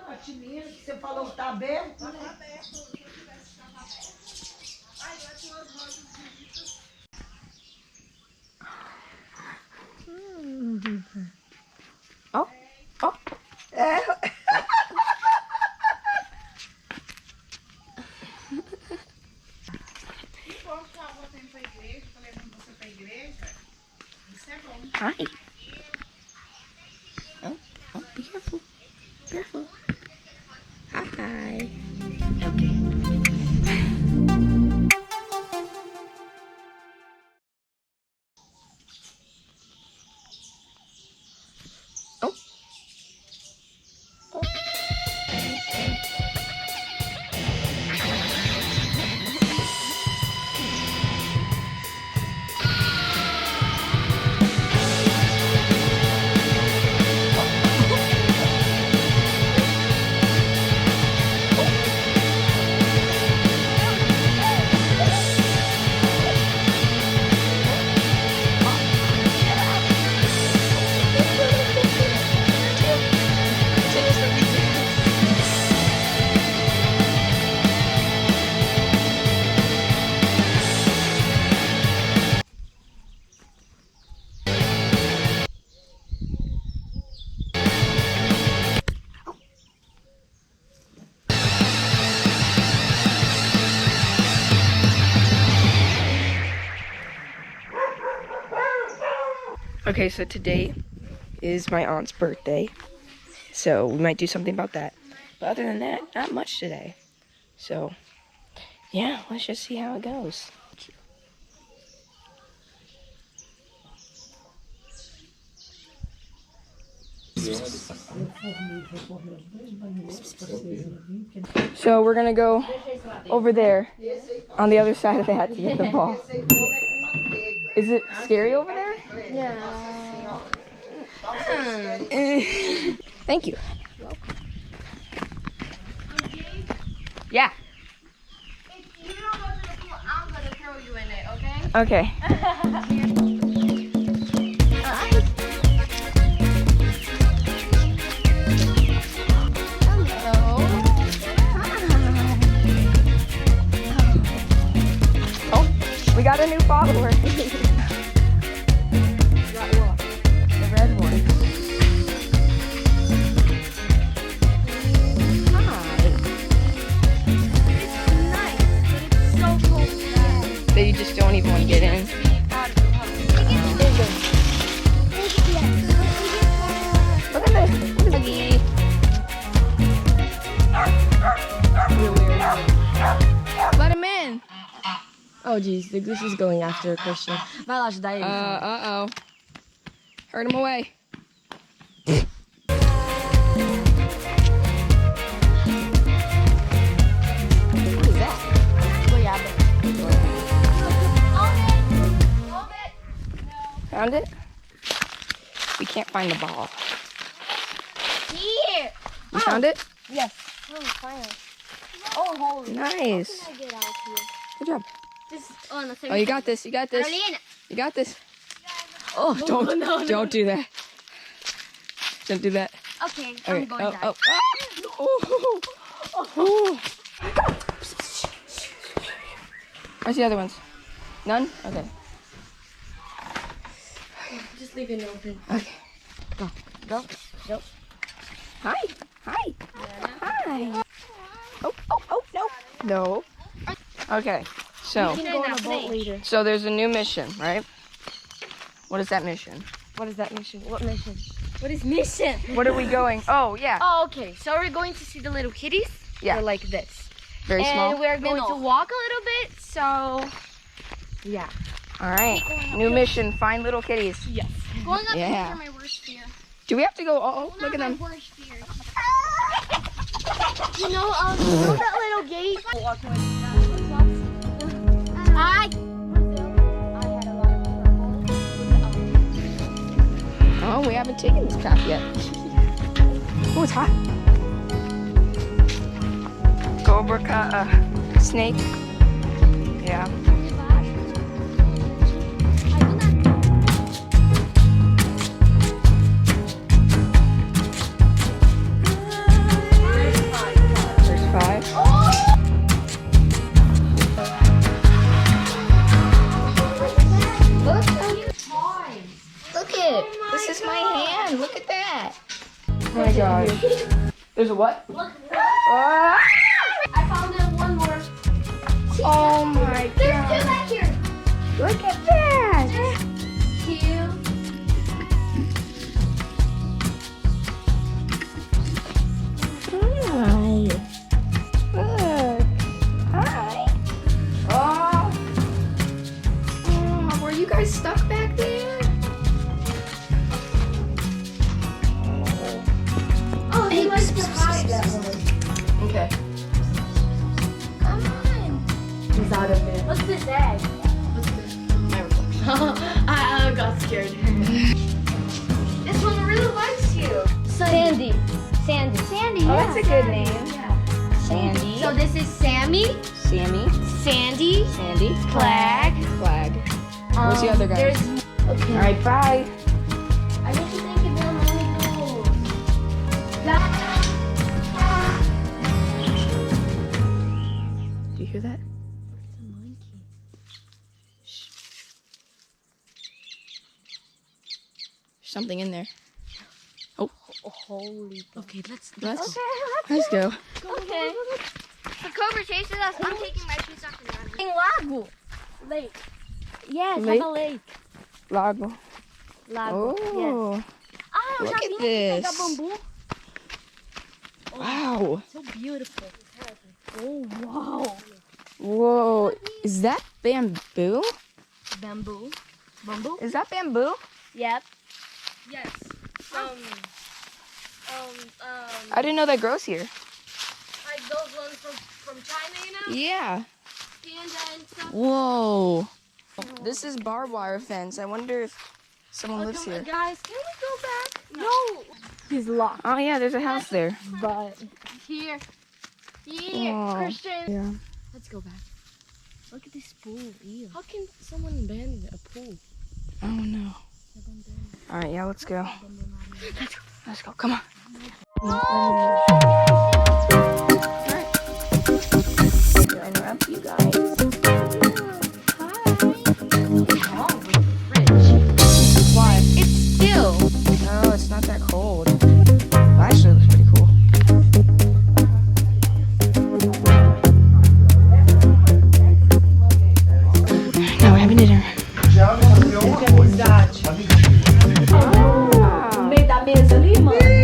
patininha que você falou que tá aberto. Tá aberto, se eu tivesse ficar aberto. Ai, lá tinha umas rosas bonitas. Ó, ó. É. E como que a avó tem pra igreja, tô levando você pra igreja, isso é bom. Hi. Oh, oh, be careful. Careful. Hi. Okay. Oh. Oh. Okay, so today is my aunt's birthday, so we might do something about that. But other than that, not much today. So, yeah, let's just see how it goes. So we're gonna go over there on the other side of that to get the ball. Is it scary over there? Yeah. Thank you. Yeah. If you don't go to the pool, I'm gonna throw you in it, okay? Okay. Oh, we got a new follower. Got what? The red one. That you just don't even want to get in. Look at this. Look at this. Let him in. Oh, geez, the goose is going after Christian. Vai lá ajudar ele. Uh-oh. Hurt him away. What is that? Goiaba. Found it? We can't find the ball. Here. You found it? Yes. Oh, finally. Oh, holy. Nice. How can I get out here? Good job. This on the Oh, you got this. You got this. Carolina. You got this. Oh, don't don't do that. Don't do that. Okay, I'm going down. Oh. Oh. Where's the other ones? None? Okay. Just leave it open. Okay. Go. Go. Go. Hi. Hi. Hi. Oh, no. No. Okay. So, We can go on a boat later. so there's a new mission, right? What is that mission? What is that mission? What mission? What is mission? What are we going? Oh, yeah. Oh, okay. So we're going to see the little kitties. Yeah. They're like this. Very small. And we're going to walk a little bit. So, yeah. All right. New mission, find little kitties. Yes. Going up Yeah. is my worst fear. Do we have to go? Oh, look at Not them. my worst fear. You know that little gate? I had a lot of trouble. Oh, we haven't taken this crap yet. Oh, it's hot. Cobra, snake. Yeah. fun. Look at that. Oh my gosh. There's a what? Look. Ah! I found it one more. Oh my There's two god. back here. Look at that. Two. Hi. Look. Hi. Oh. Oh, were you guys stuck back there? Oh, he likes to hide that one. Okay. Come on. He's out of it. What's this egg? I got scared. This one really likes you. Sandy. Sandy. Sandy, Oh, that's a good name. Sandy. So this is Sammy, Sammy. Sandy, Sandy. Flag. Flag. Where's the other guy? There's. Okay. All right, bye. I need to think of them only rules. Do you hear that? There's something in there. Oh, Holy. Okay, let's let's go. Okay. The Cobra chases us. I'm taking my shoes off and running. Lago. Lake. Yes, Lake? have a lake. Lago. Lago. Yes. Oh, Ah, look já at vim this. pegar bambu. Wow. So beautiful. Oh, wow. Whoa. Is that bamboo? Bamboo. Bamboo? Is that bamboo? Yep. Yes. I didn't know that grows here. Like those ones from China, you know? Yeah. Panda and stuff. Whoa. This is barbed wire fence. I wonder if someone lives here. Guys, can we go back? No. He's locked. Oh yeah, there's a house there. But here. Here, Whoa. Christian. Yeah. Let's go back. Look at this pool. Ew. How can someone abandon a pool? Oh no. All right, yeah, let's go. Let's go. Come on. To interrupt you guys. Why? It's still. Oh, it's not that cold. Well, actually, it looks pretty cool. Now we're having dinner. Organizade. No meio da mesa ali, mano.